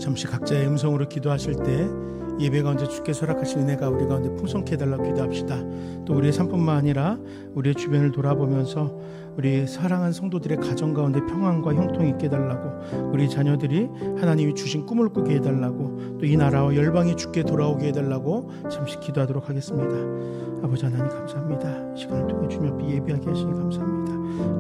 잠시 각자의 음성으로 기도하실 때 예배 가운데 주께 허락하신 은혜가 우리 가운데 풍성케 해달라고 기도합시다. 또 우리의 삶뿐만 아니라 우리의 주변을 돌아보면서 우리 사랑하는 성도들의 가정 가운데 평안과 형통이 있게 해달라고, 우리 자녀들이 하나님이 주신 꿈을 꾸게 해달라고, 또 이 나라와 열방이 주께 돌아오게 해달라고 잠시 기도하도록 하겠습니다. 아버지 하나님 감사합니다. 이 시간을 통해 주님 앞에 예배하게 하시니 감사합니다.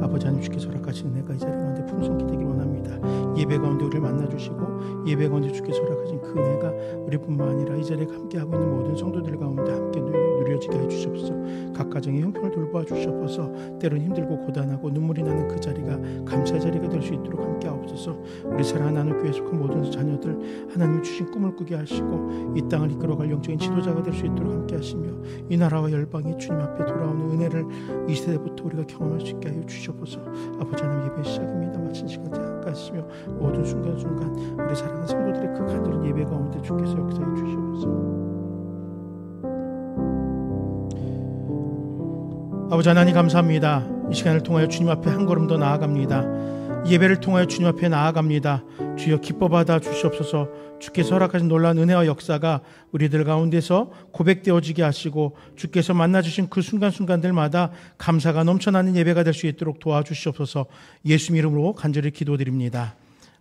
아버지 하나님 주께서 허락하신 은혜가 이 자리 가운데 풍성케 되길 원합니다. 예배 가운데 우리를 만나주시고 예배 가운데 주께서 허락하신 그 은혜가 우리뿐만 아니라 이 자리에 함께하고 있는 모든 성도들 가운데 함께 누려지게 해주시옵소서. 각 가정의 형편을 돌보아 주시옵소서. 때론 힘들고 고단하고 눈물이 나는 그 자리가 감사의 자리가 될 수 있도록 함께하옵소서. 우리 사랑하는 하나님교회 속한 모든 자녀들 하나님이 주신 꿈을 꾸게 하시고 이 땅을 이끌어갈 영적인 지도자가 될 수 있도록 함께하시며 이 나라와 열방이 주님 앞에 돌아오는 은혜를 이 세대부터 우리가 경험할 수 있게 하여 주시옵소서. 아버지 하나님 예배 시작입니다. 마친 시간까지 함께하시며 모든 순간순간 우리 사랑하는 성도들의 그 간절한 예배 가운데 주께서 역사해 주시옵소서. 아버지 하나님 감사합니다. 이 시간을 통하여 주님 앞에 한 걸음 더 나아갑니다. 예배를 통하여 주님 앞에 나아갑니다. 주여 기뻐 받아 주시옵소서. 주께서 허락하신 놀라운 은혜와 역사가 우리들 가운데서 고백되어지게 하시고 주께서 만나주신 그 순간순간들마다 감사가 넘쳐나는 예배가 될 수 있도록 도와주시옵소서. 예수님 이름으로 간절히 기도드립니다.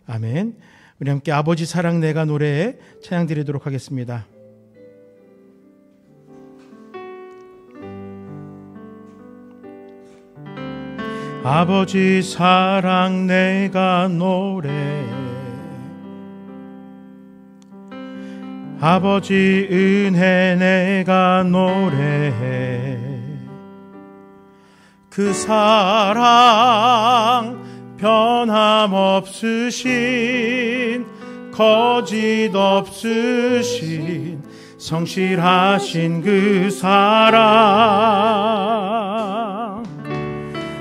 아멘. 우리 함께 아버지 사랑 내가 노래에 찬양 드리도록 하겠습니다. 아버지 사랑 내가 노래해, 아버지 은혜 내가 노래해. 그 사랑 변함없으신 거짓 없으신 성실하신 그 사랑,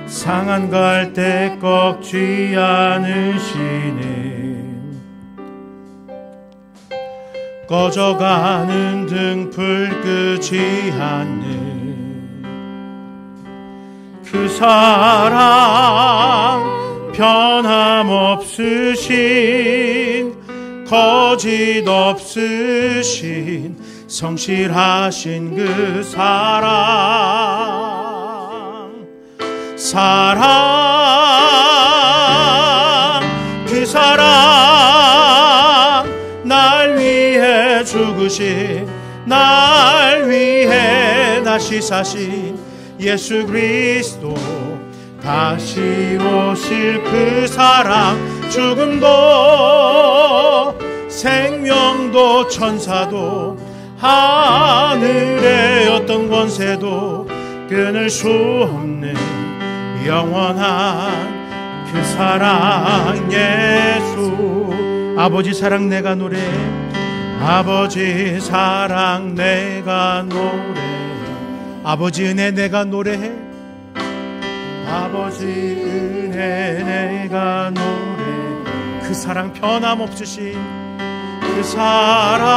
상한 갈 때 꺾지 않으시는 꺼져가는 등불 끄지 않는 그 사랑 변함없으신 거짓 없으신 성실하신 그 사랑, 그 사랑 날 위해 죽으신, 날 위해 다시 사신 예수 그리스도, 다시 오실 그 사랑, 죽음도 생명도 천사도 하늘의 어떤 권세도 끊을 수 없는 영원한 그 사랑 예수. 아버지 사랑 내가 노래해, 아버지 사랑 내가 노래해, 아버지 은혜 내가 노래해, 아버지 은혜 내가 노래해. 그 사랑 변함없으신 그 사랑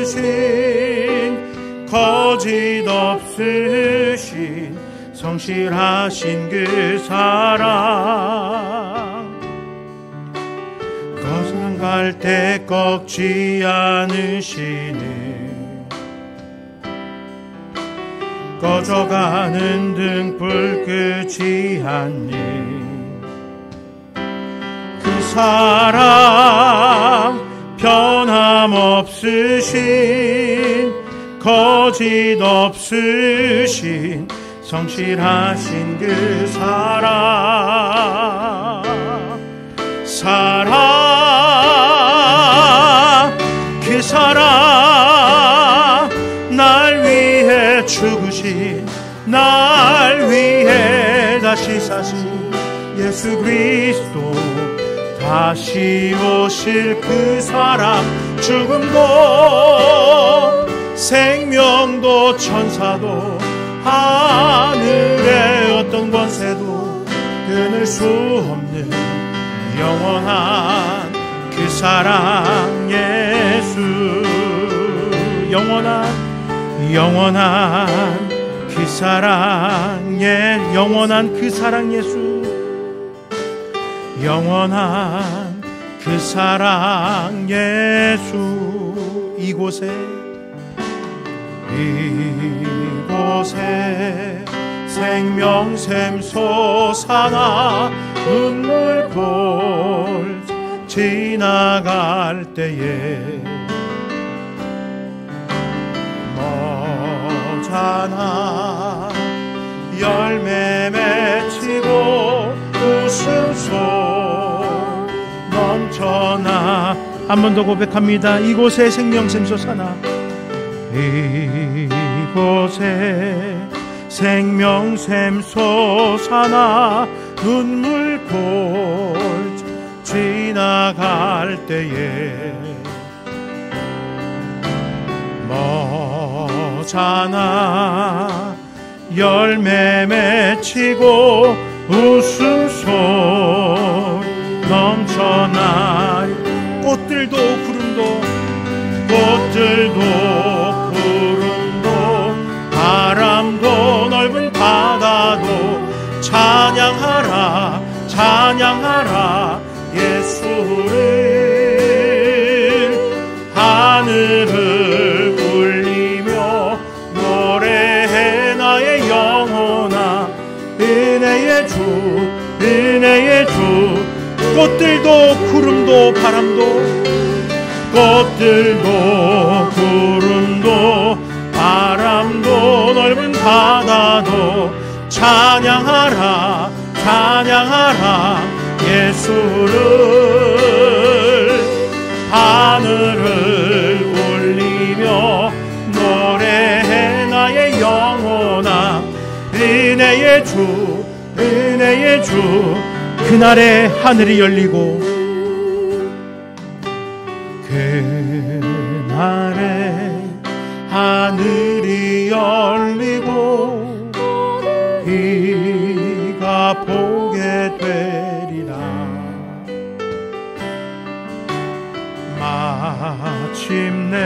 변함없으신 거짓 없으신 성실하신 그 사랑, 거스름 갈 때 꺾지 않으시는 꺼져가는 등불 끄지 않는 그 사랑 변함없으신 거짓 없으신 성실하신 그 사랑, 그 사랑 날 위해 죽으신, 날 위해 다시 사신 예수 그리스도, 다시 오실 그 사랑, 죽음도 생명도 천사도 하늘의 어떤 권세도 끊을 수 없는 영원한 그 사랑 예수, 영원한 그 사랑, 영원한 그 사랑 예수. 영원한 그 사랑 예수. 이곳에 생명샘 솟아나 눈물골 지나갈 때에 머잖아 열매 맺히고 웃음소 넘쳐나. 한 번 더 고백합니다. 이곳에 생명샘 솟아나. 이곳에 생명샘 솟아나 눈물골 지나갈 때에 머잖아 열매 맺히고 웃음소리 넘쳐나. 꽃들도 구름도 바람도 넓은 바다도 찬양하라 예수를. 하늘을 울리며 노래해 나의 영혼아 은혜의 주. 꽃들도 구름도 바람도 넓은 바다도 찬양하라 예수를. 하늘을 울리며 노래해 나의 영혼아 은혜의 주. 그날에 하늘이 열리고 우리가 보게 되리라. 마침내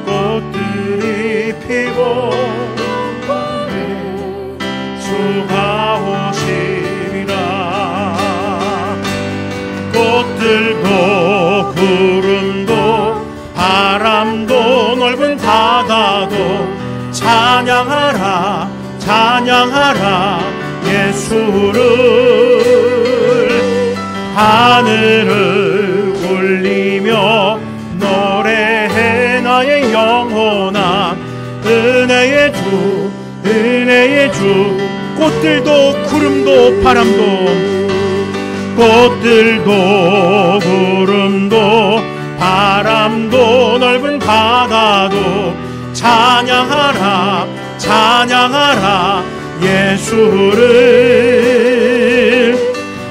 꽃들이 피고 주가 오시리라. 꽃들도 구름도 바람도 넓은 바다도 찬양하라 예수를. 하늘을 울리며 노래해 나의 영혼아 은혜의 주. 꽃들도 구름도 바람도 넓은 바다도 찬양하라 예수를.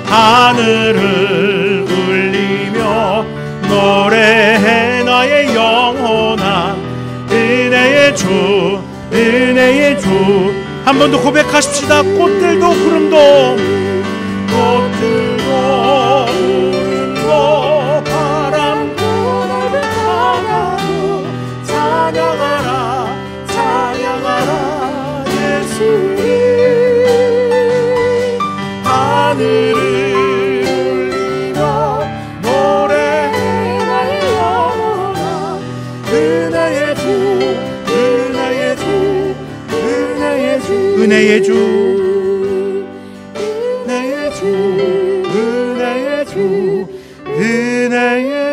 하늘을 울리며 노래해 나의 영혼아 은혜의 주. 한 번 더 고백하십시다. 꽃들도 구름도 바람도 넓은 바다도 찬양하라 예수를. 하늘을 울리며 노래해 나의 영혼아 은혜의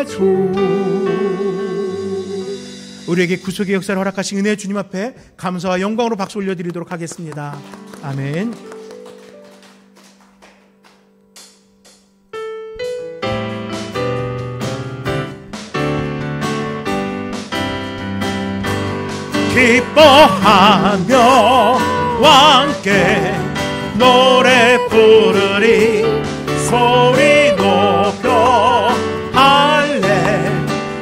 주. 우리에게 구속의 역사를 허락하신 은혜의 주님 앞에 감사와 영광으로 박수 올려드리도록 하겠습니다. 아멘. 기뻐하며 함께 노래 부르리 소리 높여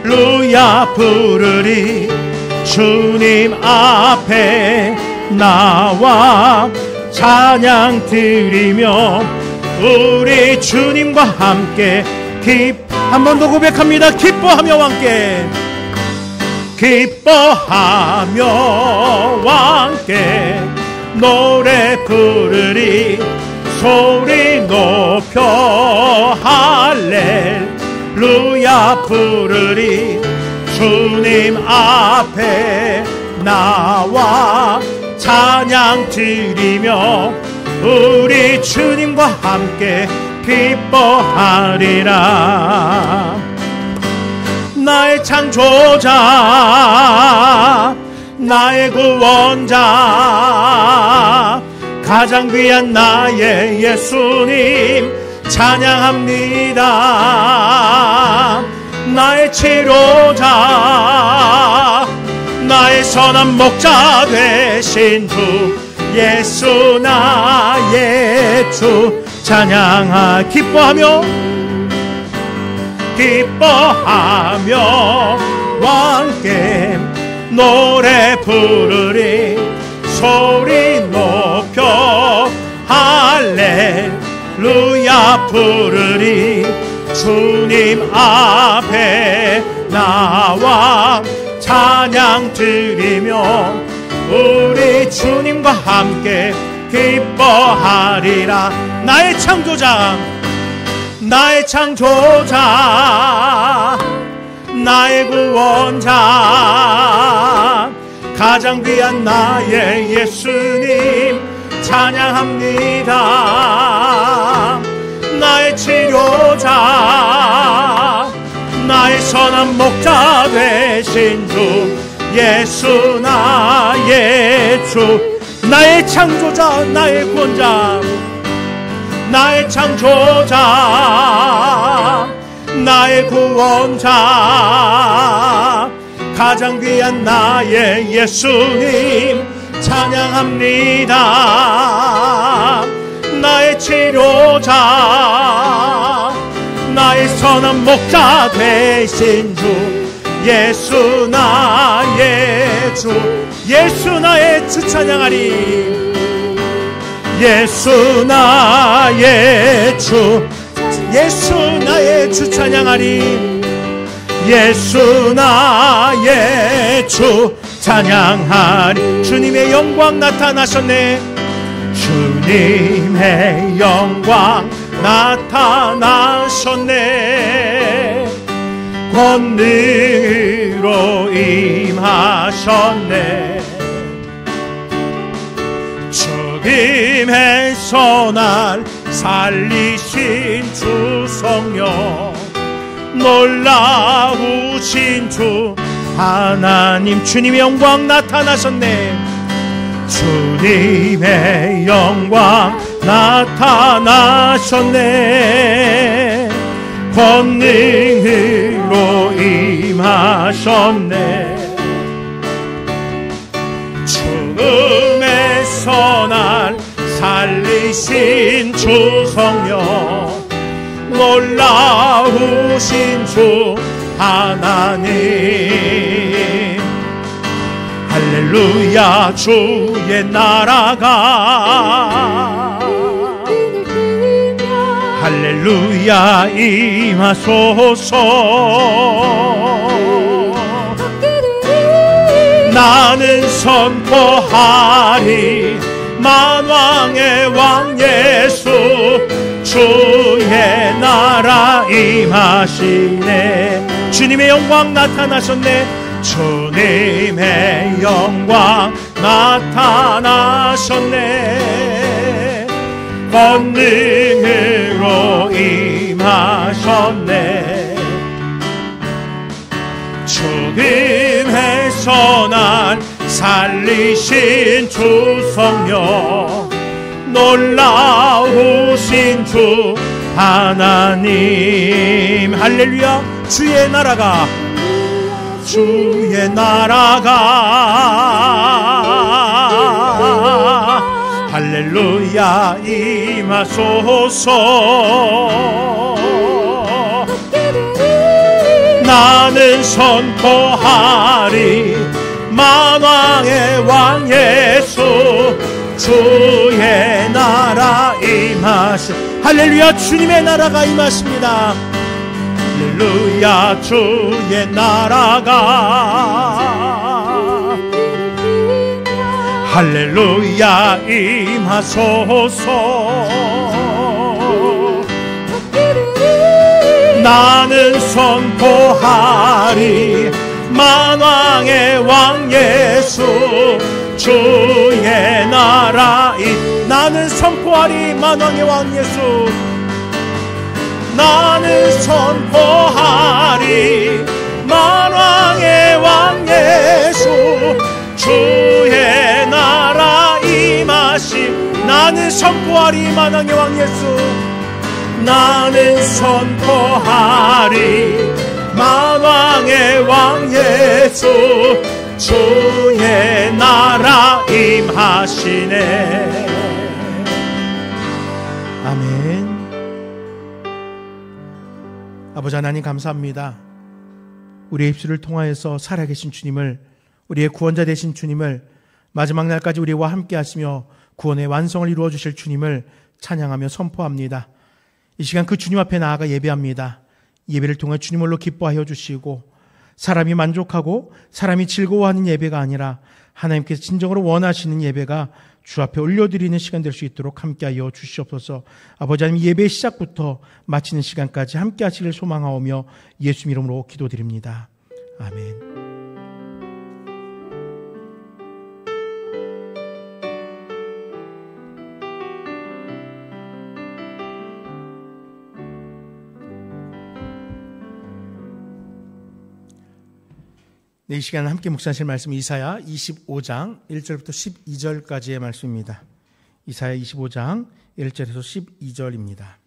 할렐루야 부르리. 주님 앞에 나와 찬양 드리며 우리 주님과 함께 한 번 더 고백합니다. 기뻐하며 함께 함께 노래 부르리 소리 높여 높여 할렐루야 부르리. 주님 앞에 나와 찬양 드리며 우리 주님과 함께 기뻐하리라. 나의 창조자, 나의 구원자, 가장 귀한 나의 예수님 찬양합니다. 나의 치료자, 나의 선한 목자 되신 주 예수 나의 주 찬양하. 기뻐하며 함께 노래 부르리. 소리 높여 할렐루야 부르리. 주님 앞에 나와 찬양 드리며 우리 주님과 함께 기뻐하리라. 나의 창조자, 나의 창조자, 나의 구원자, 가장 귀한 나의 예수님 찬양합니다. 나의 치료자, 나의 선한 목자 되신 주 예수 나의 주. 나의 창조자, 나의 구원자, 나의 창조자, 나의 구원자, 가장 귀한 나의 예수님 찬양합니다. 나의 치료자, 나의 선한 목자 되신 주 예수 나의 주. 예수 나의 주 찬양하리. 예수 나의 주, 예수 나의 주 찬양하리. 예수 나의 주 찬양하리. 주님의 영광 나타나셨네. 주님의 영광 나타나셨네. 권능으로 임하셨네. 죽음에서 날 살리신 주 성령, 놀라우신 주 하나님. 주님의 영광 나타나셨네. 주님의 영광 나타나셨네. 권능으로 임하셨네. 죽음에서 날 살리신 주 성령, 놀라우신 주 하나님. 할렐루야 주의 나라가 할렐루야 임하소서. 나는 선포하리 만왕의 왕 예수 주의 나라 임하시네. 주님의 영광 나타나셨네. 주님의 영광 나타나셨네. 권능으로 임하셨네. 죽음에서 날 살리신 주 성령, 놀라우신 주 하나님. 할렐루야 주의 나라가 주의 나라가 할렐루야 임하소서. 나는 선포하리 만왕의 왕 예수 주의 나라 임하시. 할렐루야 주님의 나라가 임하십니다. 할렐루야 주의 나라가 할렐루야 임하소서. 나는 선포하리 만왕의 왕 예수 주의 나라이. 나는 선포하리 만왕의 왕 예수. 나는 선포하리 만왕의 왕 예수 주의 나라 임하심. 나는 선포하리 만왕의 왕 예수. 나는 선포하리 만왕의 왕 예수 주의 나라 임하시네. 아멘. 아버지 하나님 감사합니다. 우리의 입술을 통하여서 살아계신 주님을, 우리의 구원자 되신 주님을, 마지막 날까지 우리와 함께 하시며 구원의 완성을 이루어 주실 주님을 찬양하며 선포합니다. 이 시간 그 주님 앞에 나아가 예배합니다. 예배를 통해 주님을로 기뻐하여 주시고, 사람이 만족하고 사람이 즐거워하는 예배가 아니라 하나님께서 진정으로 원하시는 예배가 주 앞에 올려드리는 시간 될 수 있도록 함께하여 주시옵소서. 아버지 하나님, 예배 시작부터 마치는 시간까지 함께 하시길 소망하오며 예수 이름으로 기도드립니다. 아멘. 이 시간 함께 묵상하실 말씀 이사야 25장 1절부터 12절까지의 말씀입니다. 이사야 25장 1절에서 12절입니다.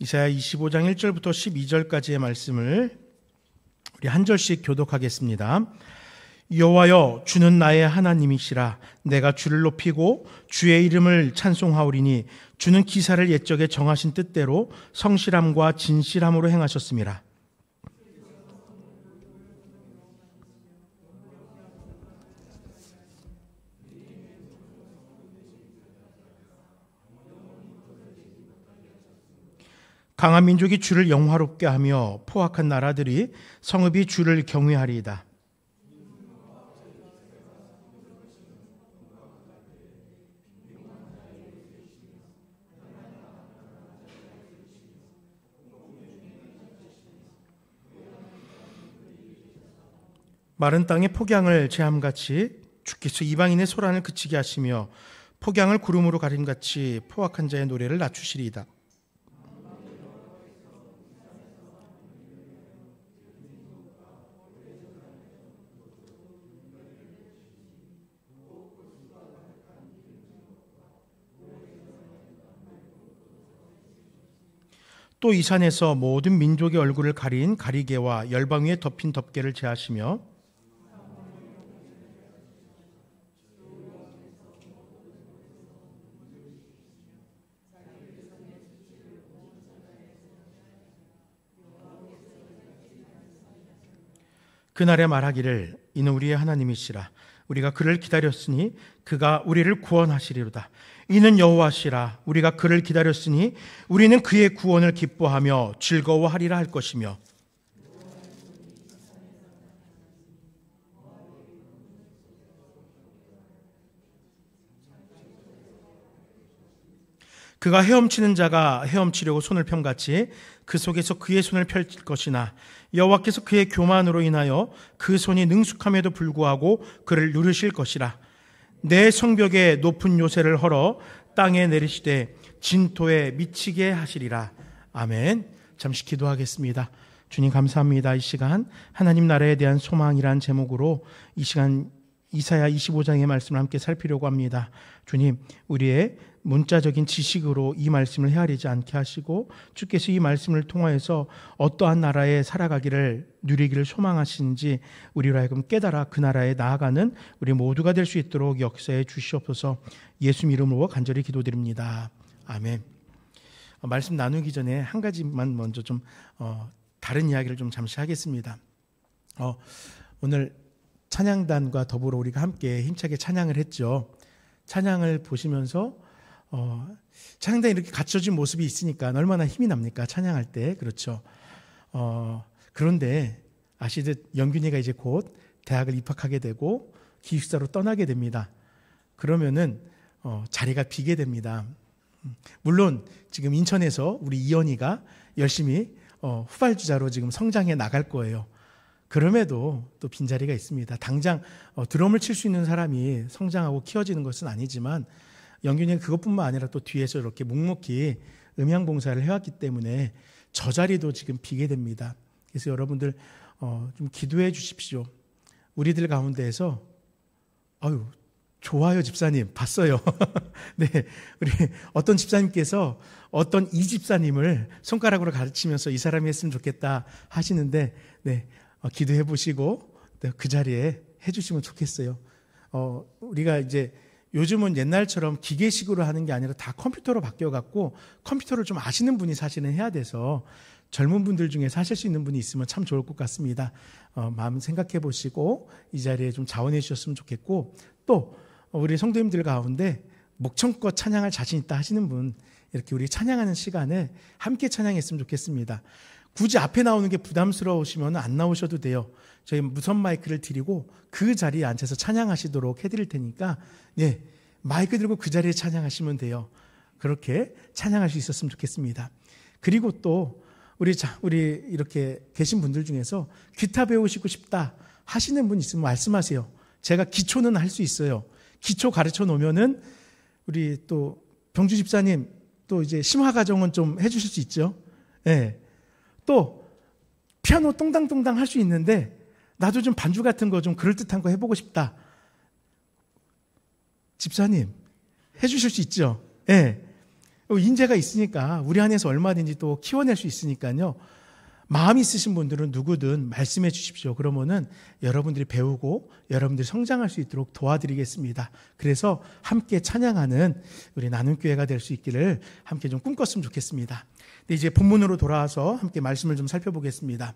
이사야 25장 1절부터 12절까지의 말씀을 우리 한 절씩 교독하겠습니다. 여호와여, 주는 나의 하나님이시라. 내가 주를 높이고 주의 이름을 찬송하오리니 주는 기사를 옛적에 정하신 뜻대로 성실함과 진실함으로 행하셨음이라. 강한 민족이 주를 영화롭게 하며 포악한 나라들이 성읍이 주를 경외하리이다. 마른 땅에 폭양을 제함같이 주께서 이방인의 소란을 그치게 하시며 폭양을 구름으로 가림같이 포악한 자의 노래를 낮추시리이다. 또 이 산에서 모든 민족의 얼굴을 가린 가리개와 열방 위에 덮인 덮개를 제하시며 그날에 말하기를 이는 우리의 하나님이시라. 우리가 그를 기다렸으니 그가 우리를 구원하시리로다. 이는 여호와시라. 우리가 그를 기다렸으니 우리는 그의 구원을 기뻐하며 즐거워하리라 할 것이며 그가 헤엄치는 자가 헤엄치려고 손을 편같이 그 속에서 그의 손을 펼칠 것이나 여호와께서 그의 교만으로 인하여 그 손이 능숙함에도 불구하고 그를 누르실 것이라. 내 성벽에 높은 요새를 헐어 땅에 내리시되 진토에 미치게 하시리라. 아멘. 잠시 기도하겠습니다. 주님 감사합니다. 이 시간 하나님 나라에 대한 소망이란 제목으로 이 시간 이사야 25장의 말씀을 함께 살피려고 합니다. 주님, 우리의 문자적인 지식으로 이 말씀을 헤아리지 않게 하시고 주께서 이 말씀을 통하여서 어떠한 나라에 살아가기를 누리기를 소망하시는지 우리로 하여금 깨달아 그 나라에 나아가는 우리 모두가 될 수 있도록 역사해 주시옵소서. 예수 이름으로 간절히 기도드립니다. 아멘. 말씀 나누기 전에 한 가지만 먼저 좀 다른 이야기를 좀 잠시 하겠습니다. 오늘 찬양단과 더불어 우리가 함께 힘차게 찬양을 했죠. 찬양을 보시면서 찬양단에 이렇게 갖춰진 모습이 있으니까 얼마나 힘이 납니까? 찬양할 때. 그렇죠. 그런데 아시듯 영균이가 이제 곧 대학을 입학하게 되고 기숙사로 떠나게 됩니다. 그러면은 자리가 비게 됩니다. 물론 지금 인천에서 우리 이연이가 열심히 후발주자로 지금 성장해 나갈 거예요. 그럼에도 또 빈자리가 있습니다. 당장 드럼을 칠 수 있는 사람이 성장하고 키워지는 것은 아니지만 영균이는 그것뿐만 아니라 또 뒤에서 이렇게 묵묵히 음향 봉사를 해왔기 때문에 저 자리도 지금 비게 됩니다. 그래서 여러분들 좀 기도해 주십시오. 우리들 가운데에서 좋아요 집사님 봤어요. 네, 우리 어떤 집사님께서 어떤 이 집사님을 손가락으로 가르치면서 이 사람이 했으면 좋겠다 하시는데 네, 기도해 보시고 그 자리에 해주시면 좋겠어요. 우리가 이제 요즘은 옛날처럼 기계식으로 하는 게 아니라 다 컴퓨터로 바뀌어갖고 컴퓨터를 좀 아시는 분이 사실은 해야 돼서 젊은 분들 중에서 하실 수 있는 분이 있으면 참 좋을 것 같습니다. 마음 생각해 보시고 이 자리에 좀 자원해 주셨으면 좋겠고, 또 우리 성도님들 가운데 목청껏 찬양할 자신 있다 하시는 분, 이렇게 우리 찬양하는 시간에 함께 찬양했으면 좋겠습니다. 굳이 앞에 나오는 게 부담스러우시면 안 나오셔도 돼요. 저희 무선 마이크를 드리고 그 자리에 앉아서 찬양하시도록 해드릴 테니까 예, 마이크 들고 그 자리에 찬양하시면 돼요. 그렇게 찬양할 수 있었으면 좋겠습니다. 그리고 또 우리 이렇게 계신 분들 중에서 기타 배우시고 싶다 하시는 분 있으면 말씀하세요. 제가 기초는 할 수 있어요. 기초 가르쳐 놓으면은 우리 또 병주 집사님 또 이제 심화 과정은 좀 해주실 수 있죠. 예. 또 피아노 똥당똥당 할 수 있는데 나도 좀 반주 같은 거 좀 그럴듯한 거 해보고 싶다. 집사님 해주실 수 있죠. 예. 인재가 있으니까 우리 안에서 얼마든지 또 키워낼 수 있으니까요. 마음 있으신 분들은 누구든 말씀해 주십시오. 그러면은 여러분들이 배우고 여러분들이 성장할 수 있도록 도와드리겠습니다. 그래서 함께 찬양하는 우리 나눔교회가 될 수 있기를 함께 좀 꿈꿨으면 좋겠습니다. 근데 이제 본문으로 돌아와서 함께 말씀을 좀 살펴보겠습니다.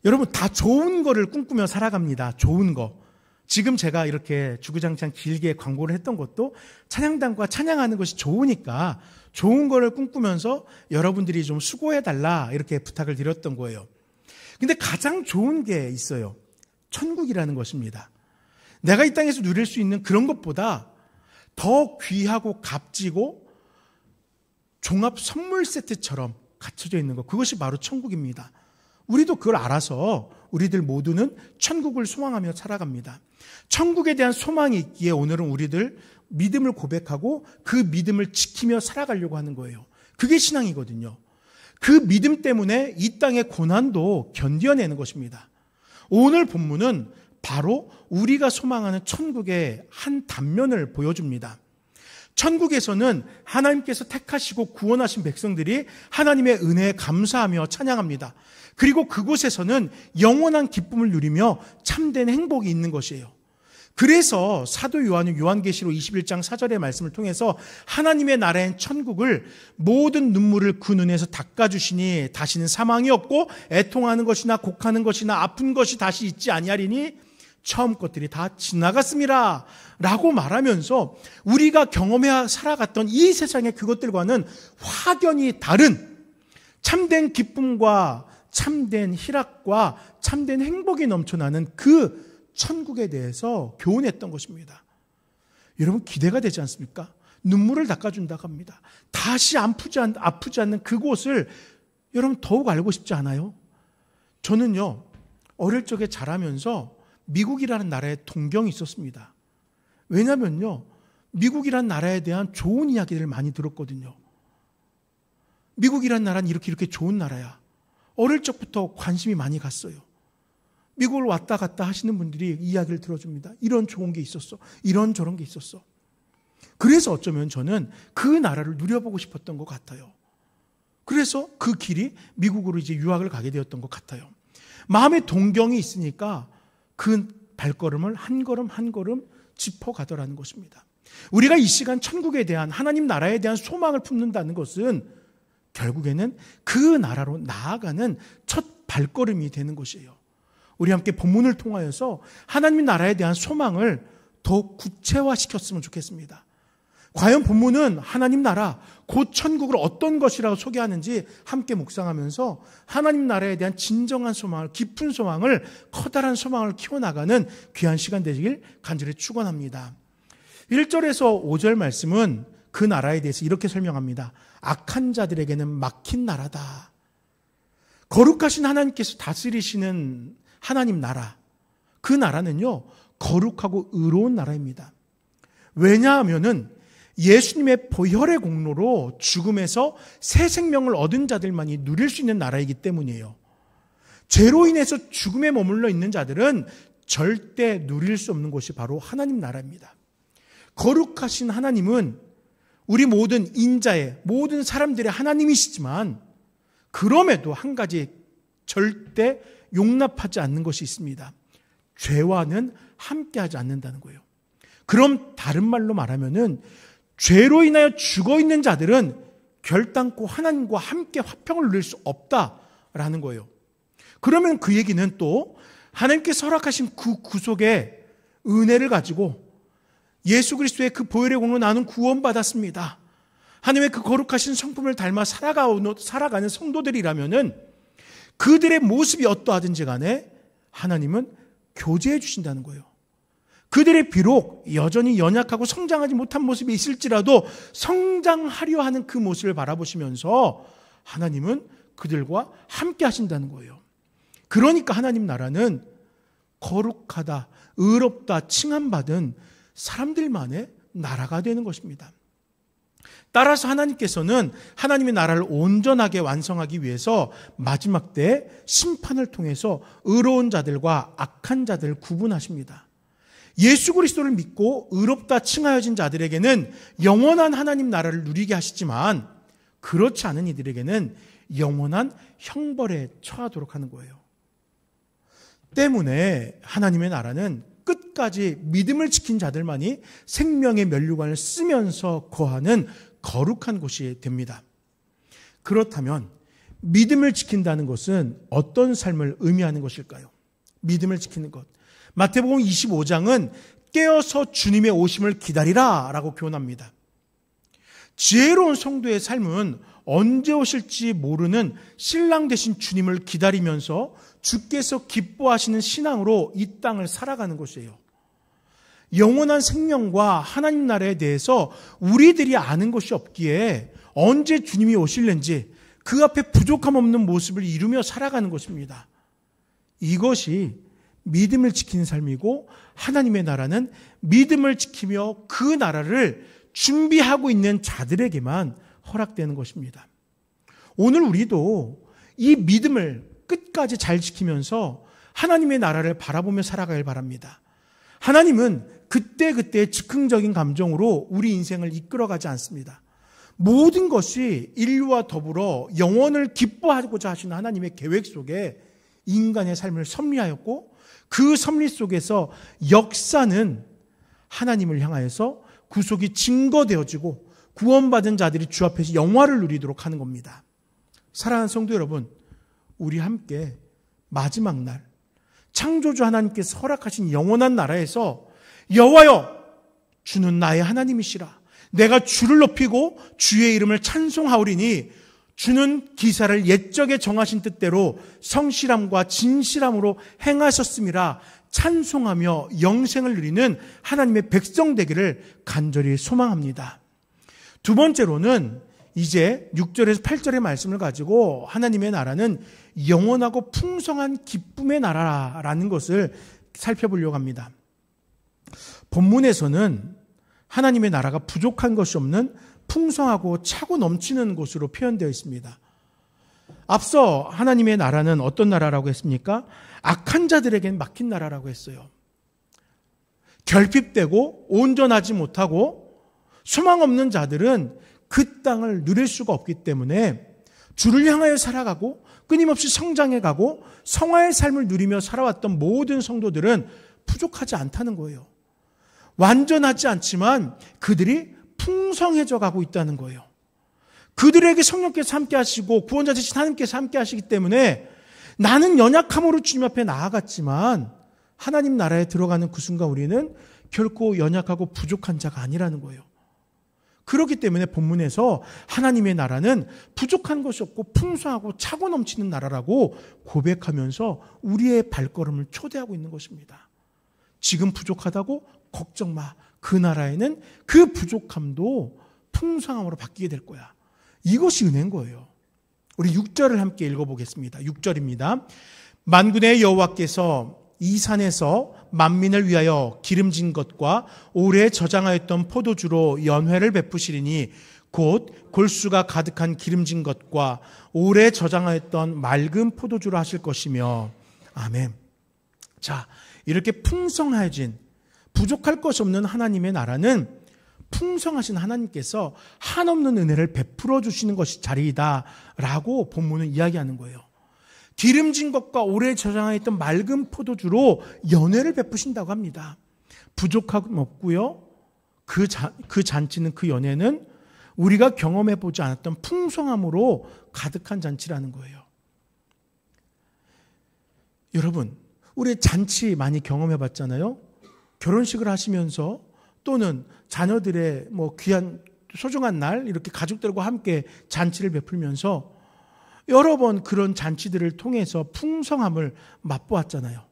여러분 다 좋은 거를 꿈꾸며 살아갑니다. 좋은 거. 지금 제가 이렇게 주구장창 길게 광고를 했던 것도 찬양단과 찬양하는 것이 좋으니까 좋은 거를 꿈꾸면서 여러분들이 좀 수고해달라 이렇게 부탁을 드렸던 거예요. 근데 가장 좋은 게 있어요. 천국이라는 것입니다. 내가 이 땅에서 누릴 수 있는 그런 것보다 더 귀하고 값지고 종합 선물 세트처럼 갖춰져 있는 것, 그것이 바로 천국입니다. 우리도 그걸 알아서 우리들 모두는 천국을 소망하며 살아갑니다. 천국에 대한 소망이 있기에 오늘은 우리들 믿음을 고백하고 그 믿음을 지키며 살아가려고 하는 거예요. 그게 신앙이거든요. 그 믿음 때문에 이 땅의 고난도 견뎌내는 것입니다. 오늘 본문은 바로 우리가 소망하는 천국의 한 단면을 보여줍니다. 천국에서는 하나님께서 택하시고 구원하신 백성들이 하나님의 은혜에 감사하며 찬양합니다. 그리고 그곳에서는 영원한 기쁨을 누리며 참된 행복이 있는 것이에요. 그래서 사도 요한은 요한계시록 21장 4절의 말씀을 통해서 하나님의 나라인 천국을 모든 눈물을 그 눈에서 닦아주시니 다시는 사망이 없고 애통하는 것이나 곡하는 것이나 아픈 것이 다시 있지 아니하리니 처음 것들이 다 지나갔습니다 라고 말하면서 우리가 경험해 살아갔던 이 세상의 그것들과는 확연히 다른 참된 기쁨과 참된 희락과 참된 행복이 넘쳐나는 그 천국에 대해서 교훈했던 것입니다. 여러분 기대가 되지 않습니까? 눈물을 닦아준다고 합니다. 다시 아프지 않는 그곳을 여러분 더욱 알고 싶지 않아요? 저는요 어릴 적에 자라면서 미국이라는 나라에 동경이 있었습니다. 왜냐면요 미국이라는 나라에 대한 좋은 이야기들을 많이 들었거든요. 미국이라는 나라는 이렇게 좋은 나라야. 어릴 적부터 관심이 많이 갔어요. 미국을 왔다 갔다 하시는 분들이 이야기를 들어줍니다. 이런 좋은 게 있었어. 이런 저런 게 있었어. 그래서 어쩌면 저는 그 나라를 누려보고 싶었던 것 같아요. 그래서 그 길이 미국으로 이제 유학을 가게 되었던 것 같아요. 마음에 동경이 있으니까 그 발걸음을 한 걸음 한 걸음 짚어가더라는 것입니다. 우리가 이 시간 천국에 대한 하나님 나라에 대한 소망을 품는다는 것은 결국에는 그 나라로 나아가는 첫 발걸음이 되는 것이에요. 우리 함께 본문을 통하여서 하나님 나라에 대한 소망을 더 구체화시켰으면 좋겠습니다. 과연 본문은 하나님 나라, 곧 천국을 어떤 것이라고 소개하는지 함께 묵상하면서 하나님 나라에 대한 진정한 소망을, 깊은 소망을, 커다란 소망을 키워나가는 귀한 시간 되시길 간절히 축원합니다. 1절에서 5절 말씀은 그 나라에 대해서 이렇게 설명합니다. 악한 자들에게는 막힌 나라다. 거룩하신 하나님께서 다스리시는 하나님 나라, 그 나라는요 거룩하고 의로운 나라입니다. 왜냐하면은 예수님의 보혈의 공로로 죽음에서 새 생명을 얻은 자들만이 누릴 수 있는 나라이기 때문이에요. 죄로 인해서 죽음에 머물러 있는 자들은 절대 누릴 수 없는 곳이 바로 하나님 나라입니다. 거룩하신 하나님은 우리 모든 인자의, 모든 사람들의 하나님이시지만 그럼에도 한 가지 절대 용납하지 않는 것이 있습니다. 죄와는 함께하지 않는다는 거예요. 그럼 다른 말로 말하면은 죄로 인하여 죽어 있는 자들은 결단코 하나님과 함께 화평을 누릴 수 없다라는 거예요. 그러면 그 얘기는 또 하나님께서 허락하신 그 구속의 은혜를 가지고 예수 그리스도의 그 보혈의 공로 나는 구원받았습니다. 하나님의 그 거룩하신 성품을 닮아 살아가는 성도들이라면은 그들의 모습이 어떠하든지 간에 하나님은 교제해 주신다는 거예요. 그들의 비록 여전히 연약하고 성장하지 못한 모습이 있을지라도 성장하려 하는 그 모습을 바라보시면서 하나님은 그들과 함께 하신다는 거예요. 그러니까 하나님 나라는 거룩하다, 의롭다 칭함받은 사람들만의 나라가 되는 것입니다. 따라서 하나님께서는 하나님의 나라를 온전하게 완성하기 위해서 마지막 때 심판을 통해서 의로운 자들과 악한 자들을 구분하십니다. 예수 그리스도를 믿고 의롭다 칭하여진 자들에게는 영원한 하나님 나라를 누리게 하시지만 그렇지 않은 이들에게는 영원한 형벌에 처하도록 하는 거예요. 때문에 하나님의 나라는 끝까지 믿음을 지킨 자들만이 생명의 면류관을 쓰면서 거하는 거룩한 곳이 됩니다. 그렇다면 믿음을 지킨다는 것은 어떤 삶을 의미하는 것일까요? 믿음을 지키는 것. 마태복음 25장은 깨어서 주님의 오심을 기다리라 라고 교훈합니다. 지혜로운 성도의 삶은 언제 오실지 모르는 신랑 되신 주님을 기다리면서 주께서 기뻐하시는 신앙으로 이 땅을 살아가는 것이에요. 영원한 생명과 하나님 나라에 대해서 우리들이 아는 것이 없기에 언제 주님이 오실는지 그 앞에 부족함 없는 모습을 이루며 살아가는 것입니다. 이것이 믿음을 지키는 삶이고 하나님의 나라는 믿음을 지키며 그 나라를 준비하고 있는 자들에게만 허락되는 것입니다. 오늘 우리도 이 믿음을 끝까지 잘 지키면서 하나님의 나라를 바라보며 살아가길 바랍니다. 하나님은 그때그때 즉흥적인 감정으로 우리 인생을 이끌어가지 않습니다. 모든 것이 인류와 더불어 영원을 기뻐하고자 하시는 하나님의 계획 속에 인간의 삶을 섭리하였고 그 섭리 속에서 역사는 하나님을 향하여서 구속이 증거되어지고 구원받은 자들이 주 앞에서 영화를 누리도록 하는 겁니다. 사랑하는 성도 여러분, 우리 함께 마지막 날 창조주 하나님께서 허락하신 영원한 나라에서 여호와여 주는 나의 하나님이시라 내가 주를 높이고 주의 이름을 찬송하오리니 주는 기사를 옛적에 정하신 뜻대로 성실함과 진실함으로 행하셨음이라 찬송하며 영생을 누리는 하나님의 백성 되기를 간절히 소망합니다. 두 번째로는 이제 6절에서 8절의 말씀을 가지고 하나님의 나라는 영원하고 풍성한 기쁨의 나라라는 것을 살펴보려고 합니다. 본문에서는 하나님의 나라가 부족한 것이 없는 풍성하고 차고 넘치는 곳으로 표현되어 있습니다. 앞서 하나님의 나라는 어떤 나라라고 했습니까? 악한 자들에겐 막힌 나라라고 했어요. 결핍되고 온전하지 못하고 소망 없는 자들은 그 땅을 누릴 수가 없기 때문에 주를 향하여 살아가고 끊임없이 성장해가고 성화의 삶을 누리며 살아왔던 모든 성도들은 부족하지 않다는 거예요. 완전하지 않지만 그들이 풍성해져 가고 있다는 거예요. 그들에게 성령께서 함께 하시고 구원자 되신 하나님께서 함께 하시기 때문에 나는 연약함으로 주님 앞에 나아갔지만 하나님 나라에 들어가는 그 순간 우리는 결코 연약하고 부족한 자가 아니라는 거예요. 그렇기 때문에 본문에서 하나님의 나라는 부족한 것이 없고 풍성하고 차고 넘치는 나라라고 고백하면서 우리의 발걸음을 초대하고 있는 것입니다. 지금 부족하다고 걱정 마. 그 나라에는 그 부족함도 풍성함으로 바뀌게 될 거야. 이것이 은혜인 거예요. 우리 6절을 함께 읽어보겠습니다. 6절입니다. 만군의 여호와께서 이 산에서 만민을 위하여 기름진 것과 오래 저장하였던 포도주로 연회를 베푸시리니 곧 골수가 가득한 기름진 것과 오래 저장하였던 맑은 포도주로 하실 것이며. 아멘. 자, 이렇게 풍성해진 부족할 것이 없는 하나님의 나라는 풍성하신 하나님께서 한없는 은혜를 베풀어 주시는 것이 자리이다라고 본문은 이야기하는 거예요. 기름진 것과 오래 저장하였던 맑은 포도주로 연회를 베푸신다고 합니다. 부족함 없고요. 그 잔치는, 그 연회는 우리가 경험해 보지 않았던 풍성함으로 가득한 잔치라는 거예요. 여러분, 우리 잔치 많이 경험해 봤잖아요. 결혼식을 하시면서 또는 자녀들의 귀한 소중한 날 이렇게 가족들과 함께 잔치를 베풀면서 여러 번 그런 잔치들을 통해서 풍성함을 맛보았잖아요.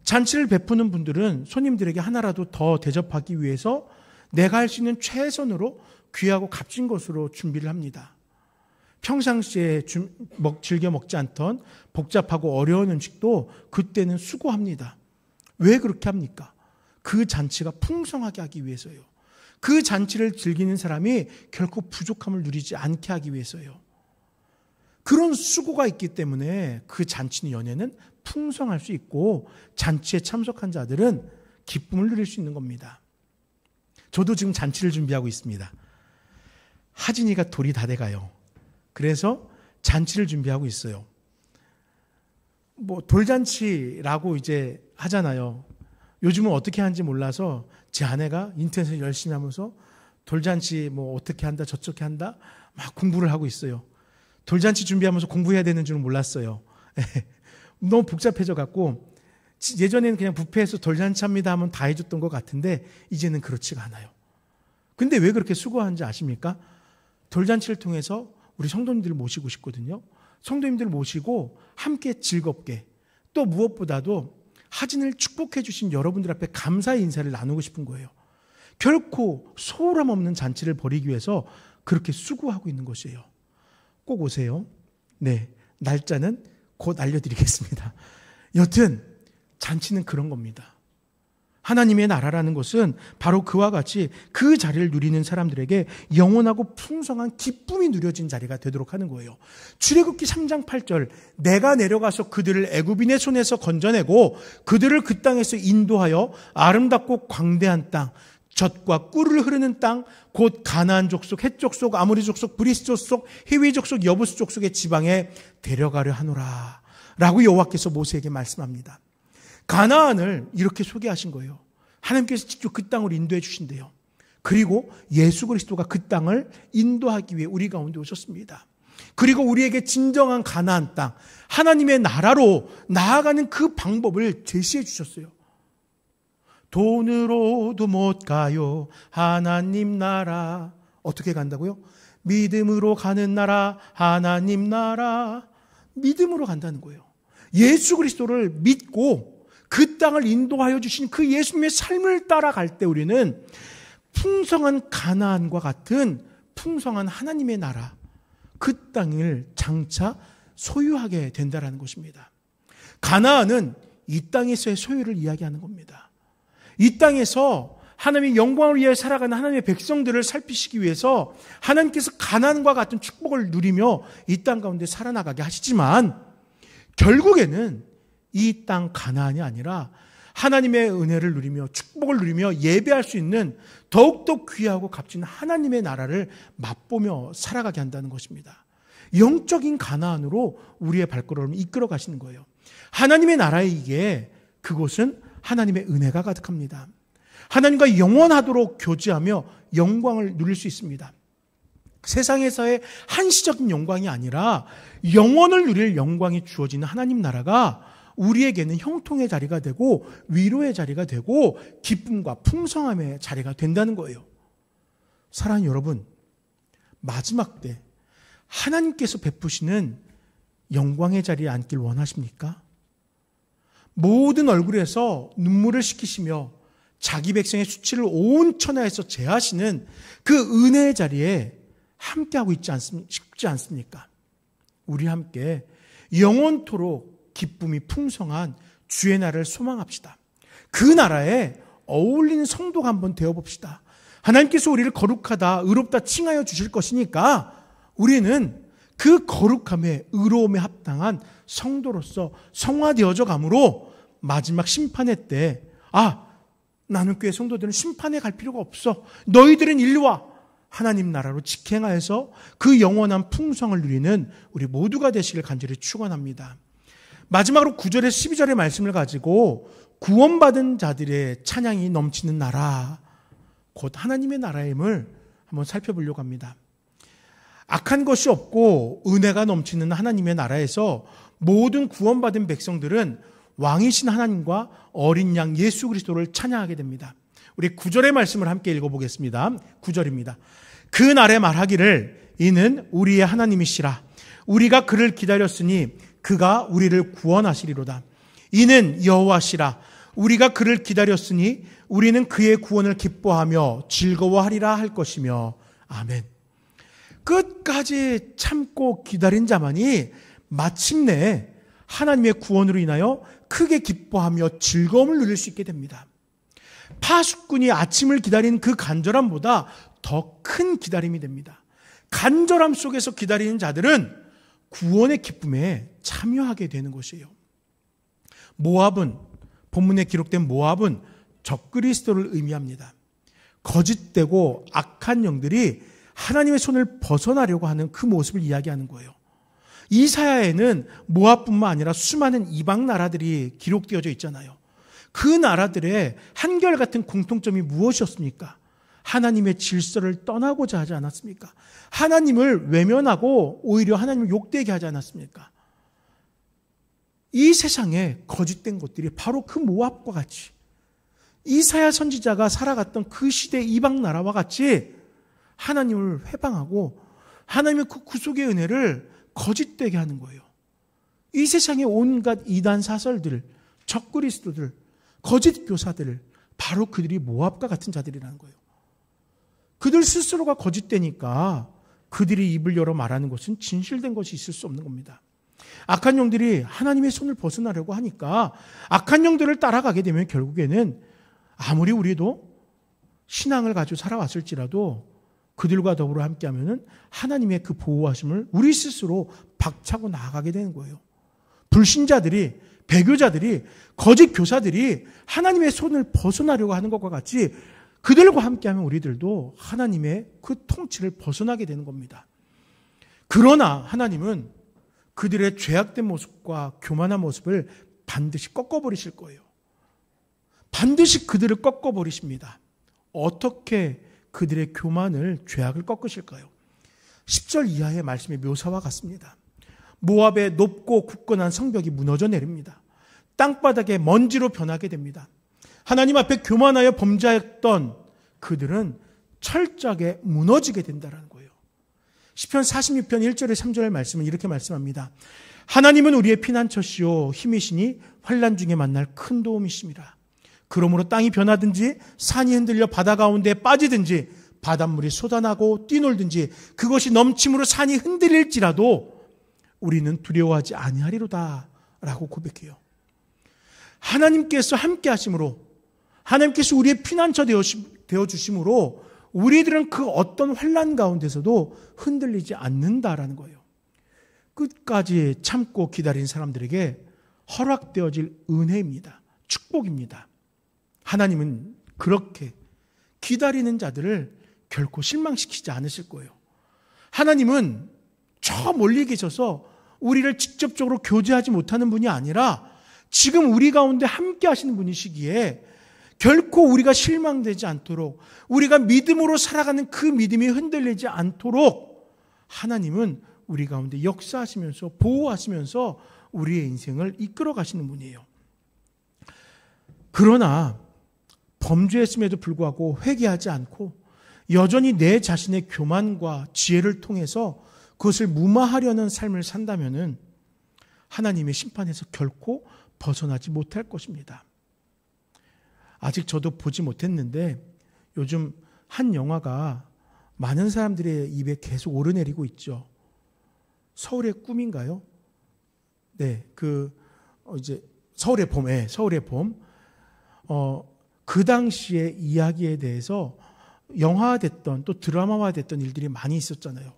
잔치를 베푸는 분들은 손님들에게 하나라도 더 대접하기 위해서 내가 할 수 있는 최선으로 귀하고 값진 것으로 준비를 합니다. 평상시에 즐겨 먹지 않던 복잡하고 어려운 음식도 그때는 수고합니다. 왜 그렇게 합니까? 그 잔치가 풍성하게 하기 위해서요. 그 잔치를 즐기는 사람이 결코 부족함을 누리지 않게 하기 위해서요. 그런 수고가 있기 때문에 그 잔치는 연회는 풍성할 수 있고 잔치에 참석한 자들은 기쁨을 누릴 수 있는 겁니다. 저도 지금 잔치를 준비하고 있습니다. 하진이가 돌이 다 돼가요. 그래서 잔치를 준비하고 있어요. 돌잔치라고 이제 하잖아요. 요즘은 어떻게 하는지 몰라서 제 아내가 인터넷에 열심히 하면서 돌잔치 어떻게 한다 저렇게 한다 막 공부를 하고 있어요. 돌잔치 준비하면서 공부해야 되는 줄은 몰랐어요. 너무 복잡해져 갖고 예전에는 그냥 뷔페에서 돌잔치 합니다 하면 다 해줬던 것 같은데 이제는 그렇지가 않아요. 근데 왜 그렇게 수고하는지 아십니까? 돌잔치를 통해서 우리 성도님들을 모시고 싶거든요. 성도님들을 모시고 함께 즐겁게 또 무엇보다도 하진을 축복해 주신 여러분들 앞에 감사의 인사를 나누고 싶은 거예요. 결코 소홀함 없는 잔치를 벌이기 위해서 그렇게 수고하고 있는 것이에요. 꼭 오세요. 네, 날짜는 곧 알려드리겠습니다. 여튼 잔치는 그런 겁니다. 하나님의 나라라는 것은 바로 그와 같이 그 자리를 누리는 사람들에게 영원하고 풍성한 기쁨이 누려진 자리가 되도록 하는 거예요. 출애굽기 3장 8절 내가 내려가서 그들을 애굽인의 손에서 건져내고 그들을 그 땅에서 인도하여 아름답고 광대한 땅 젖과 꿀을 흐르는 땅 곧 가나안 족속, 헷 족속, 아모리 족속, 브리스 족속, 히위 족속, 여부스 족속의 지방에 데려가려 하노라 라고 여호와께서 모세에게 말씀합니다. 가나안을 이렇게 소개하신 거예요. 하나님께서 직접 그 땅을 인도해 주신대요. 그리고 예수 그리스도가 그 땅을 인도하기 위해 우리 가운데 오셨습니다. 그리고 우리에게 진정한 가나안 땅, 하나님의 나라로 나아가는 그 방법을 제시해 주셨어요. 돈으로도 못 가요. 하나님 나라. 어떻게 간다고요? 믿음으로 가는 나라. 하나님 나라. 믿음으로 간다는 거예요. 예수 그리스도를 믿고 그 땅을 인도하여 주신 그 예수님의 삶을 따라갈 때 우리는 풍성한 가나안과 같은 풍성한 하나님의 나라, 그 땅을 장차 소유하게 된다는 것입니다. 가나안은 이 땅에서의 소유를 이야기하는 겁니다. 이 땅에서 하나님의 영광을 위해 살아가는 하나님의 백성들을 살피시기 위해서 하나님께서 가나안과 같은 축복을 누리며 이 땅 가운데 살아나가게 하시지만 결국에는 이 땅 가나안이 아니라 하나님의 은혜를 누리며 축복을 누리며 예배할 수 있는 더욱더 귀하고 값진 하나님의 나라를 맛보며 살아가게 한다는 것입니다. 영적인 가나안으로 우리의 발걸음을 이끌어 가시는 거예요. 하나님의 나라이기에 그곳은 하나님의 은혜가 가득합니다. 하나님과 영원하도록 교제하며 영광을 누릴 수 있습니다. 세상에서의 한시적인 영광이 아니라 영원을 누릴 영광이 주어지는 하나님 나라가 우리에게는 형통의 자리가 되고 위로의 자리가 되고 기쁨과 풍성함의 자리가 된다는 거예요. 사랑하는 여러분, 마지막 때 하나님께서 베푸시는 영광의 자리에 앉길 원하십니까? 모든 얼굴에서 눈물을 식히시며 자기 백성의 수치를 온 천하에서 제하시는 그 은혜의 자리에 함께하고 싶지 않습니까? 우리 함께 영원토록 기쁨이 풍성한 주의 나라를 소망합시다. 그 나라에 어울리는 성도가 한번 되어봅시다. 하나님께서 우리를 거룩하다, 의롭다 칭하여 주실 것이니까 우리는 그 거룩함에 의로움에 합당한 성도로서 성화되어져 가므로 마지막 심판의 때 나는 교회 성도들은 심판에 갈 필요가 없어. 너희들은 일와 하나님 나라로 직행하여서 그 영원한 풍성을 누리는 우리 모두가 되시길 간절히 축원합니다. 마지막으로 9절에서 12절의 말씀을 가지고 구원받은 자들의 찬양이 넘치는 나라, 곧 하나님의 나라임을 한번 살펴보려고 합니다. 악한 것이 없고 은혜가 넘치는 하나님의 나라에서 모든 구원받은 백성들은 왕이신 하나님과 어린 양 예수 그리스도를 찬양하게 됩니다. 우리 9절의 말씀을 함께 읽어보겠습니다. 9절입니다. 그 날에 말하기를 이는 우리의 하나님이시라. 우리가 그를 기다렸으니 그가 우리를 구원하시리로다. 이는 여호와시라. 우리가 그를 기다렸으니 우리는 그의 구원을 기뻐하며 즐거워하리라 할 것이며. 아멘. 끝까지 참고 기다린 자만이 마침내 하나님의 구원으로 인하여 크게 기뻐하며 즐거움을 누릴 수 있게 됩니다. 파수꾼이 아침을 기다린 그 간절함보다 더 큰 기다림이 됩니다. 간절함 속에서 기다리는 자들은 구원의 기쁨에 참여하게 되는 것이에요. 모압은, 본문에 기록된 모압은 적그리스도를 의미합니다. 거짓되고 악한 영들이 하나님의 손을 벗어나려고 하는 그 모습을 이야기하는 거예요. 이사야에는 모압뿐만 아니라 수많은 이방 나라들이 기록되어져 있잖아요. 그 나라들의 한결같은 공통점이 무엇이었습니까? 하나님의 질서를 떠나고자 하지 않았습니까? 하나님을 외면하고 오히려 하나님을 욕되게 하지 않았습니까? 이 세상에 거짓된 것들이 바로 그 모압과 같이, 이사야 선지자가 살아갔던 그 시대 이방 나라와 같이 하나님을 회방하고 하나님의 그 구속의 은혜를 거짓되게 하는 거예요. 이 세상의 온갖 이단 사설들, 적그리스도들, 거짓 교사들, 바로 그들이 모압과 같은 자들이라는 거예요. 그들 스스로가 거짓되니까 그들이 입을 열어 말하는 것은 진실된 것이 있을 수 없는 겁니다. 악한 영들이 하나님의 손을 벗어나려고 하니까 악한 영들을 따라가게 되면 결국에는 아무리 우리도 신앙을 가지고 살아왔을지라도 그들과 더불어 함께하면 하나님의 그 보호하심을 우리 스스로 박차고 나아가게 되는 거예요. 불신자들이, 배교자들이, 거짓 교사들이 하나님의 손을 벗어나려고 하는 것과 같이 그들과 함께하면 우리들도 하나님의 그 통치를 벗어나게 되는 겁니다. 그러나 하나님은 그들의 죄악된 모습과 교만한 모습을 반드시 꺾어버리실 거예요. 반드시 그들을 꺾어버리십니다. 어떻게 그들의 교만을, 죄악을 꺾으실까요? 10절 이하의 말씀의 묘사와 같습니다. 모압의 높고 굳건한 성벽이 무너져 내립니다. 땅바닥에 먼지로 변하게 됩니다. 하나님 앞에 교만하여 범죄했던 그들은 철저하게 무너지게 된다는 거예요. 시편 46편 1절에 3절의 말씀은 이렇게 말씀합니다. 하나님은 우리의 피난처시오 힘이시니 환난 중에 만날 큰 도움이심이라. 그러므로 땅이 변하든지 산이 흔들려 바다 가운데 빠지든지 바닷물이 쏟아나고 뛰놀든지 그것이 넘침으로 산이 흔들릴지라도 우리는 두려워하지 아니하리로다 라고 고백해요. 하나님께서 함께 하심으로, 하나님께서 우리의 피난처 되어주심으로 우리들은 그 어떤 환난 가운데서도 흔들리지 않는다라는 거예요. 끝까지 참고 기다린 사람들에게 허락되어질 은혜입니다. 축복입니다. 하나님은 그렇게 기다리는 자들을 결코 실망시키지 않으실 거예요. 하나님은 저 멀리 계셔서 우리를 직접적으로 교제하지 못하는 분이 아니라 지금 우리 가운데 함께 하시는 분이시기에 결코 우리가 실망되지 않도록, 우리가 믿음으로 살아가는 그 믿음이 흔들리지 않도록 하나님은 우리 가운데 역사하시면서 보호하시면서 우리의 인생을 이끌어 가시는 분이에요. 그러나 범죄했음에도 불구하고 회개하지 않고 여전히 내 자신의 교만과 지혜를 통해서 그것을 무마하려는 삶을 산다면은 하나님의 심판에서 결코 벗어나지 못할 것입니다. 아직 저도 보지 못했는데 요즘 한 영화가 많은 사람들의 입에 계속 오르내리고 있죠. 서울의 꿈인가요? 네, 이제 서울의 봄, 서울의 봄. 그 당시의 이야기에 대해서 영화화됐던 또 드라마화됐던 일들이 많이 있었잖아요.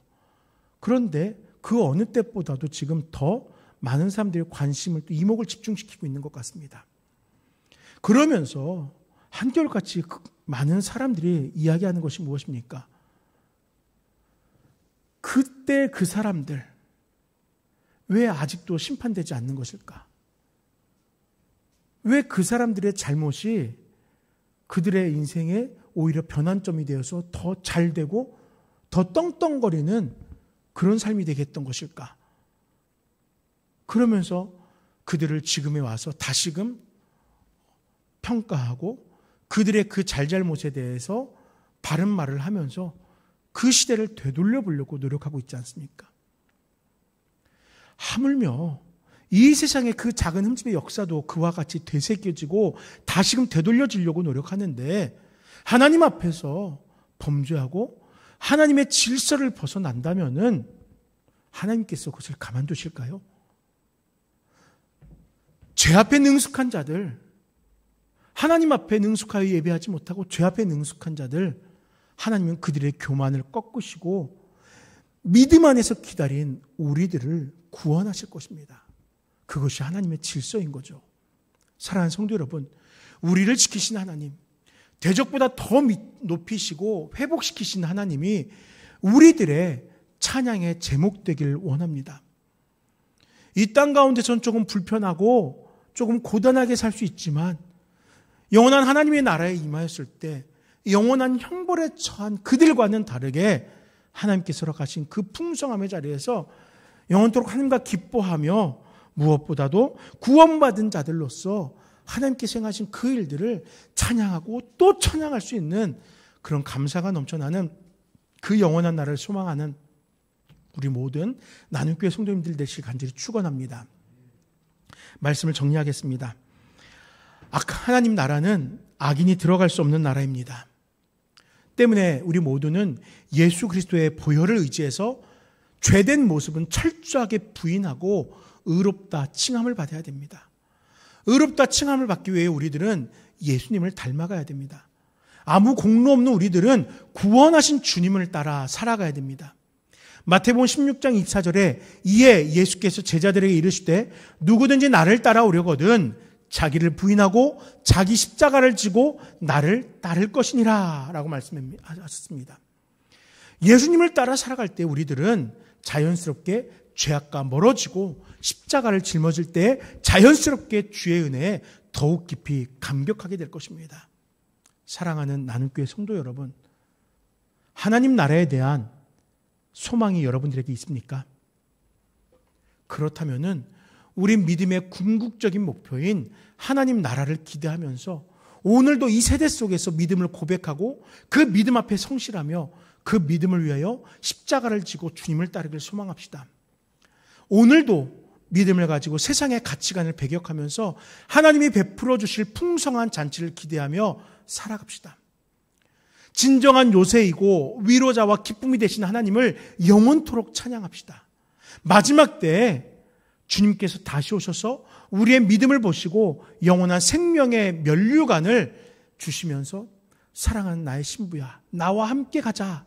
그런데 그 어느 때보다도 지금 더 많은 사람들의 관심을 또 이목을 집중시키고 있는 것 같습니다. 그러면서 한결같이 많은 사람들이 이야기하는 것이 무엇입니까? 그때 그 사람들 왜 아직도 심판되지 않는 것일까? 왜 그 사람들의 잘못이 그들의 인생에 오히려 변환점이 되어서 더 잘되고 더 떵떵거리는 그런 삶이 되겠던 것일까? 그러면서 그들을 지금에 와서 다시금 평가하고 그들의 그 잘잘못에 대해서 바른 말을 하면서 그 시대를 되돌려 보려고 노력하고 있지 않습니까? 하물며 이 세상의 그 작은 흠집의 역사도 그와 같이 되새겨지고 다시금 되돌려지려고 노력하는데 하나님 앞에서 범죄하고 하나님의 질서를 벗어난다면은 하나님께서 그것을 가만두실까요? 죄 앞에 능숙한 자들, 하나님 앞에 능숙하여 예배하지 못하고 죄 앞에 능숙한 자들, 하나님은 그들의 교만을 꺾으시고 믿음 안에서 기다린 우리들을 구원하실 것입니다. 그것이 하나님의 질서인 거죠. 사랑하는 성도 여러분, 우리를 지키신 하나님, 대적보다 더 높이시고 회복시키신 하나님이 우리들의 찬양의 제목 되길 원합니다. 이 땅 가운데선 조금 불편하고 조금 고단하게 살 수 있지만 영원한 하나님의 나라에 임하였을 때 영원한 형벌에 처한 그들과는 다르게 하나님께서 허락하신 그 풍성함의 자리에서 영원토록 하나님과 기뻐하며 무엇보다도 구원받은 자들로서 하나님께서 행하신 그 일들을 찬양하고 또 찬양할 수 있는 그런 감사가 넘쳐나는 그 영원한 나라를 소망하는 우리 모든 나눔교회 성도님들 되시길 간절히 축원합니다. 말씀을 정리하겠습니다. 하나님 나라는 악인이 들어갈 수 없는 나라입니다. 때문에 우리 모두는 예수 그리스도의 보혈을 의지해서 죄된 모습은 철저하게 부인하고 의롭다 칭함을 받아야 됩니다. 의롭다 칭함을 받기 위해 우리들은 예수님을 닮아가야 됩니다. 아무 공로 없는 우리들은 구원하신 주님을 따라 살아가야 됩니다. 마태복음 16장 24절에 이에 예수께서 제자들에게 이르시되 누구든지 나를 따라오려거든 자기를 부인하고 자기 십자가를 지고 나를 따를 것이니라 라고 말씀하셨습니다. 예수님을 따라 살아갈 때 우리들은 자연스럽게 죄악과 멀어지고 십자가를 짊어질 때 자연스럽게 주의 은혜에 더욱 깊이 감격하게 될 것입니다. 사랑하는 나눔교회 성도 여러분, 하나님 나라에 대한 소망이 여러분들에게 있습니까? 그렇다면은 우리 믿음의 궁극적인 목표인 하나님 나라를 기대하면서 오늘도 이 세대 속에서 믿음을 고백하고 그 믿음 앞에 성실하며 그 믿음을 위하여 십자가를 지고 주님을 따르길 소망합시다. 오늘도 믿음을 가지고 세상의 가치관을 배격하면서 하나님이 베풀어 주실 풍성한 잔치를 기대하며 살아갑시다. 진정한 요새이고 위로자와 기쁨이 되신 하나님을 영원토록 찬양합시다. 마지막 때에 주님께서 다시 오셔서 우리의 믿음을 보시고 영원한 생명의 면류관을 주시면서 사랑하는 나의 신부야, 나와 함께 가자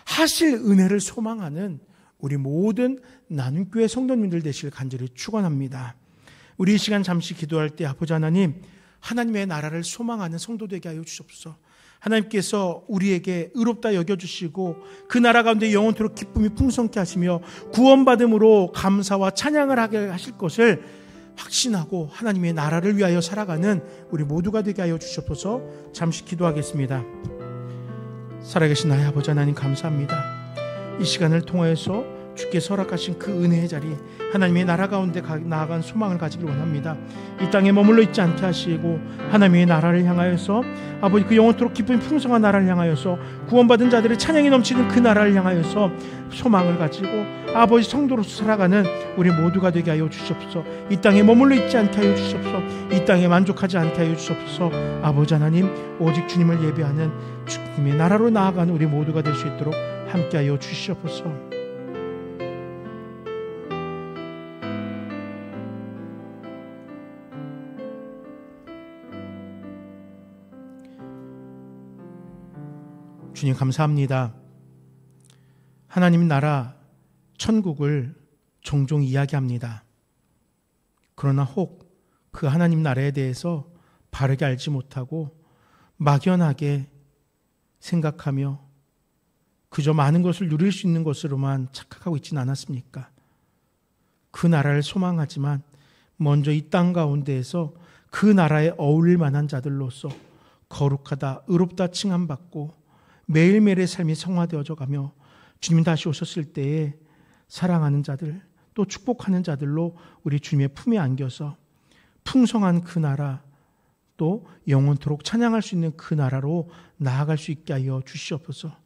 하실 은혜를 소망하는 우리 모든 나눔교회 성도님들 되시길 간절히 축원합니다. 우리 이 시간 잠시 기도할 때 아버지 하나님, 하나님의 나라를 소망하는 성도 되게 하여 주시옵소서. 하나님께서 우리에게 의롭다 여겨주시고 그 나라 가운데 영원토록 기쁨이 풍성케 하시며 구원받음으로 감사와 찬양을 하게 하실 것을 확신하고 하나님의 나라를 위하여 살아가는 우리 모두가 되게 하여 주시옵소서. 잠시 기도하겠습니다. 살아계신 나의 아버지 하나님 감사합니다. 이 시간을 통하여서 주께서 허락하신 그 은혜의 자리, 하나님의 나라 가운데 나아간 소망을 가지길 원합니다. 이 땅에 머물러 있지 않게 하시고 하나님의 나라를 향하여서 아버지 그 영원토록 기쁨이 풍성한 나라를 향하여서 구원받은 자들의 찬양이 넘치는 그 나라를 향하여서 소망을 가지고 아버지 성도로서 살아가는 우리 모두가 되게 하여 주시옵소서. 이 땅에 머물러 있지 않게 하여 주시옵소서. 이 땅에 만족하지 않게 하여 주시옵소서. 아버지 하나님, 오직 주님을 예배하는 주님의 나라로 나아가는 우리 모두가 될 수 있도록 함께하여 주시옵소서. 주님 감사합니다. 하나님 나라 천국을 종종 이야기합니다. 그러나 혹 그 하나님 나라에 대해서 바르게 알지 못하고 막연하게 생각하며 그저 많은 것을 누릴 수 있는 것으로만 착각하고 있지는 않았습니까? 그 나라를 소망하지만 먼저 이 땅 가운데에서 그 나라에 어울릴 만한 자들로서 거룩하다, 의롭다 칭함받고 매일매일의 삶이 성화되어져 가며 주님 다시 오셨을 때에 사랑하는 자들, 또 축복하는 자들로 우리 주님의 품에 안겨서 풍성한 그 나라, 또 영원토록 찬양할 수 있는 그 나라로 나아갈 수 있게 하여 주시옵소서.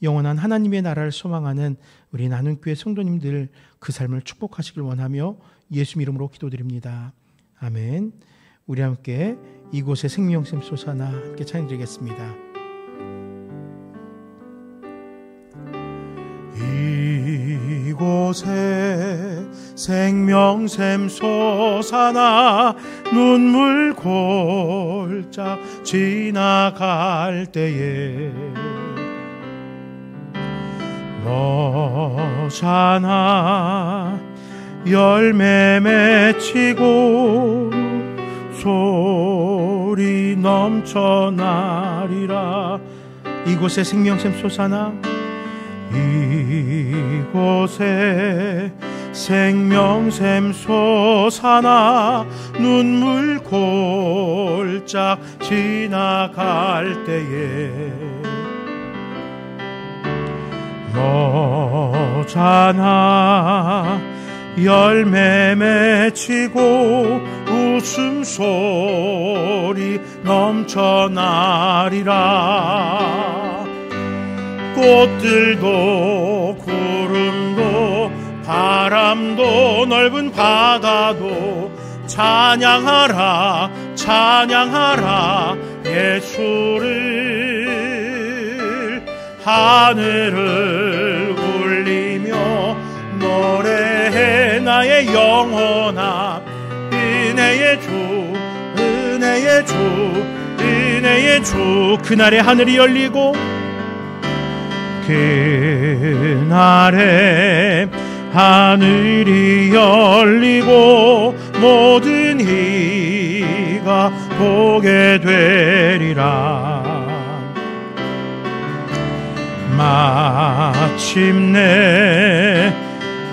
영원한 하나님의 나라를 소망하는 우리 나눔교회 성도님들 그 삶을 축복하시길 원하며 예수 이름으로 기도드립니다. 아멘. 우리 함께 이곳에 생명샘 솟아나 함께 찬양드리겠습니다. 이곳에 생명샘 솟아나 눈물 골짝 지나갈 때에 너잖아 열매 맺히고 소리 넘쳐나리라. 이곳에 생명샘 솟아나, 이곳에 생명샘 솟아나 눈물 골짝 지나갈 때에 너잖아 열매 맺히고 웃음소리 넘쳐나리라. 꽃들도 구름도 바람도 넓은 바다도 찬양하라 찬양하라 예수를. 하늘을 울리며 노래해 나의 영혼아. 은혜의 주 은혜의 주 은혜의 주. 그날에 하늘이 열리고 그날에 하늘이 열리고 모든 이가 보게 되리라. 마침내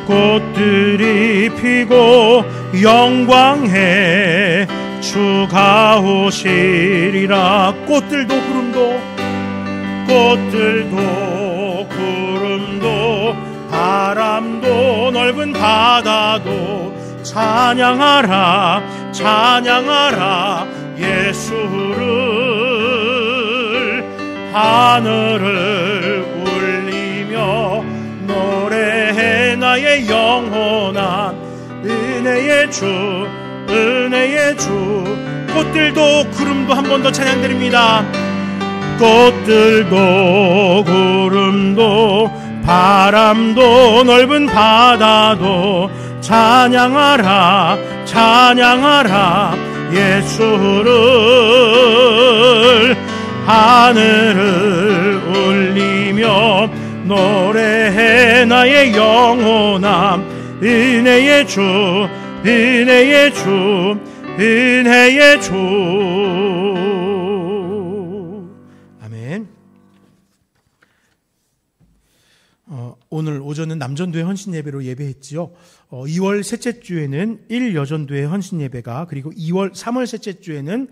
꽃들이 피고 영광의 주가 오시리라. 꽃들도 구름도 바람도 넓은 바다도 찬양하라 찬양하라 예수를. 하늘을 울리며 노래해 나의 영혼아. 은혜의 주 은혜의 주. 꽃들도 구름도 한 번 더 찬양드립니다. 꽃들도 구름도 바람도 넓은 바다도 찬양하라 찬양하라 예수를. 하늘을 울리며 노래해 나의 영혼아. 은혜의 주 은혜의 주 은혜의 주. 아멘. 오늘 오전은 남전도회 헌신예배로 예배했지요. 2월 셋째 주에는 1여전도회 헌신예배가, 그리고 3월 셋째 주에는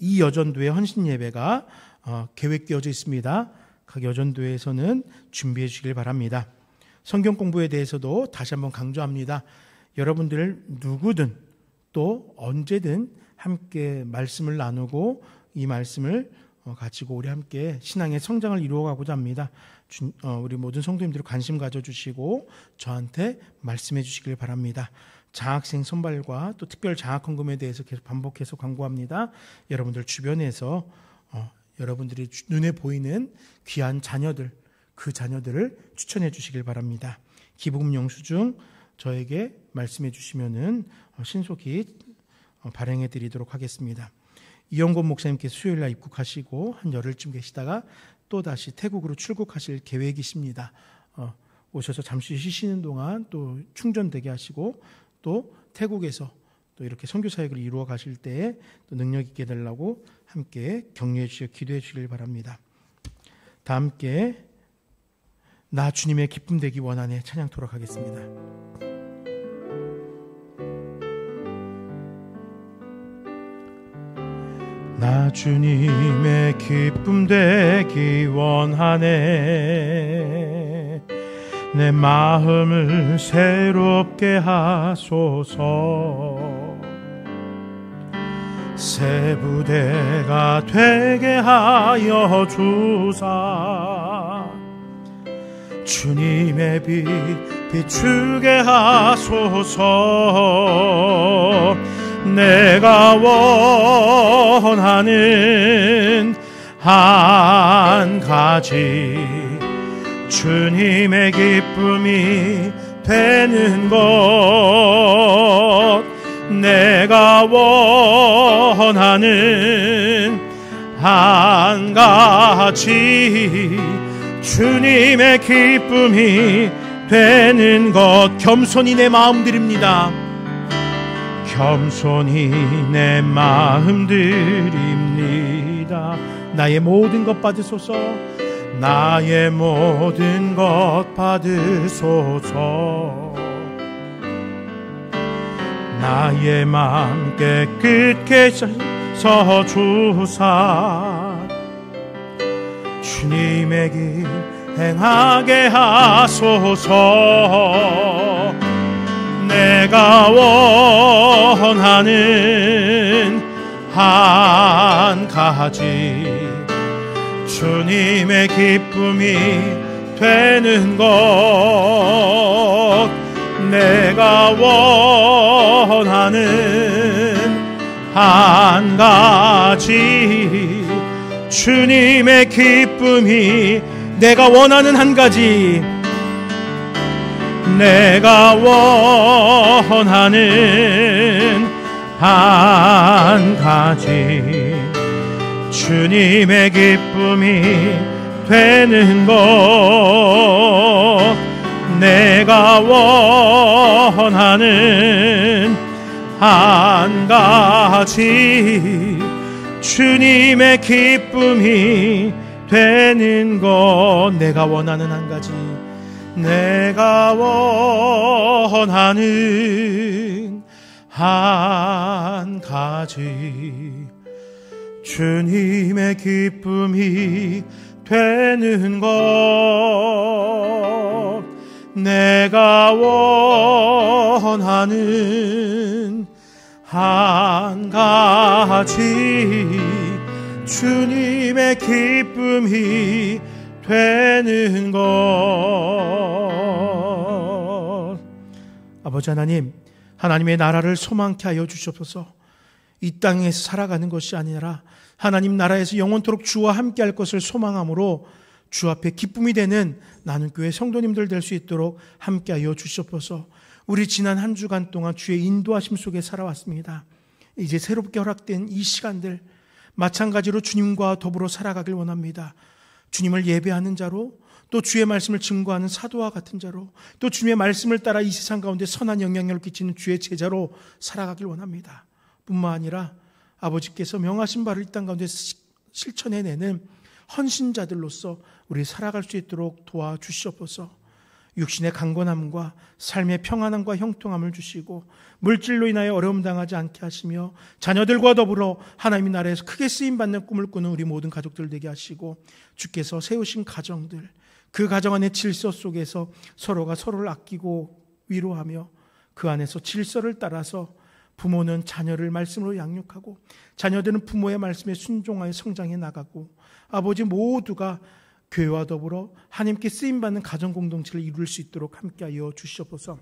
2여전도회 헌신예배가 계획되어져 있습니다. 각 여전도회에서는 준비해 주시길 바랍니다. 성경 공부에 대해서도 다시 한번 강조합니다. 여러분들 누구든 또 언제든 함께 말씀을 나누고 이 말씀을 가지고 우리 함께 신앙의 성장을 이루어가고자 합니다. 우리 모든 성도님들 관심 가져주시고 저한테 말씀해 주시길 바랍니다. 장학생 선발과 또 특별 장학 헌금에 대해서 계속 반복해서 광고합니다. 여러분들 주변에서 여러분들이 눈에 보이는 귀한 자녀들, 그 자녀들을 추천해 주시길 바랍니다. 기부금 영수증 저에게 말씀해 주시면은 신속히 발행해 드리도록 하겠습니다. 이영권 목사님께서 수요일날 입국하시고 한 열흘쯤 계시다가 또 다시 태국으로 출국하실 계획이십니다. 오셔서 잠시 쉬시는 동안 또 충전되게 하시고 또 태국에서 또 이렇게 선교 사역을 이루어 가실 때에 또 능력 있게 해달라고 함께 격려해 주시고 기도해 주시길 바랍니다. 다 함께 나 주님의 기쁨 되기 원하네 찬양 돌아가겠습니다. 나 주님의 기쁨 되기 원하네 내 마음을 새롭게 하소서 새 부대가 되게 하여 주사 주님의 빛 비추게 하소서 내가 원하는 한 가지 주님의 기쁨이 되는 것 내가 원하는 한 가지 주님의 기쁨이 되는 것 겸손히 내 마음 드립니다. 겸손히 내 마음 드립니다. 나의 모든 것 받으소서 나의 모든 것 받으소서 나의 마음 깨끗게 서 주사 주님의 길 행하게 하소서 내가 원하는 한 가지 주님의 기쁨이 되는 것 내가 원하는 한 가지 주님의 기쁨이 내가 원하는 한 가지 내가 원하는 한 가지 주님의 기쁨이 되는 것 내가 원하는 한 가지 주님의 기쁨이 되는 것 내가 원하는 한 가지 내가 원하는 한 가지 주님의 기쁨이 되는 것 내가 원하는 한 가지 주님의 기쁨이 되는 것 아버지 하나님 하나님의 나라를 소망케 하여 주시옵소서 이 땅에서 살아가는 것이 아니라 하나님 나라에서 영원토록 주와 함께할 것을 소망함으로 주 앞에 기쁨이 되는 나는 교회 성도님들 될 수 있도록 함께하여 주시옵소서. 우리 지난 한 주간 동안 주의 인도하심 속에 살아왔습니다. 이제 새롭게 허락된 이 시간들 마찬가지로 주님과 더불어 살아가길 원합니다. 주님을 예배하는 자로 또 주의 말씀을 증거하는 사도와 같은 자로 또 주님의 말씀을 따라 이 세상 가운데 선한 영향력을 끼치는 주의 제자로 살아가길 원합니다. 뿐만 아니라 아버지께서 명하신 바를 이 땅 가운데 실천해내는 헌신자들로서 우리 살아갈 수 있도록 도와주시옵소서. 육신의 강건함과 삶의 평안함과 형통함을 주시고 물질로 인하여 어려움 당하지 않게 하시며 자녀들과 더불어 하나님의 나라에서 크게 쓰임받는 꿈을 꾸는 우리 모든 가족들 되게 하시고 주께서 세우신 가정들 그 가정 안의 질서 속에서 서로가 서로를 아끼고 위로하며 그 안에서 질서를 따라서 부모는 자녀를 말씀으로 양육하고 자녀들은 부모의 말씀에 순종하여 성장해 나가고 아버지 모두가 교회와 더불어 하나님께 쓰임받는 가정 공동체를 이룰 수 있도록 함께하여 주시옵소서.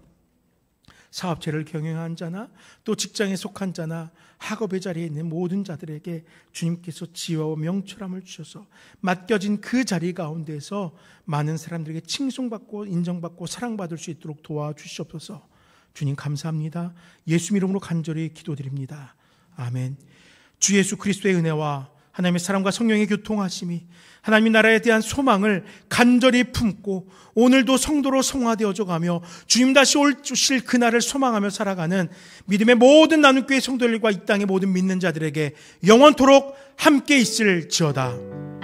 사업체를 경영한 자나 또 직장에 속한 자나 학업의 자리에 있는 모든 자들에게 주님께서 지혜와 명철함을 주셔서 맡겨진 그 자리 가운데서 많은 사람들에게 칭송받고 인정받고 사랑받을 수 있도록 도와주시옵소서. 주님 감사합니다. 예수 이름으로 간절히 기도드립니다. 아멘. 주 예수 그리스도의 은혜와 하나님의 사랑과 성령의 교통하심이 하나님의 나라에 대한 소망을 간절히 품고 오늘도 성도로 성화되어져 가며 주님 다시 오실 그날을 소망하며 살아가는 믿음의 모든 나눔교회 성도들과 이 땅의 모든 믿는 자들에게 영원토록 함께 있을지어다.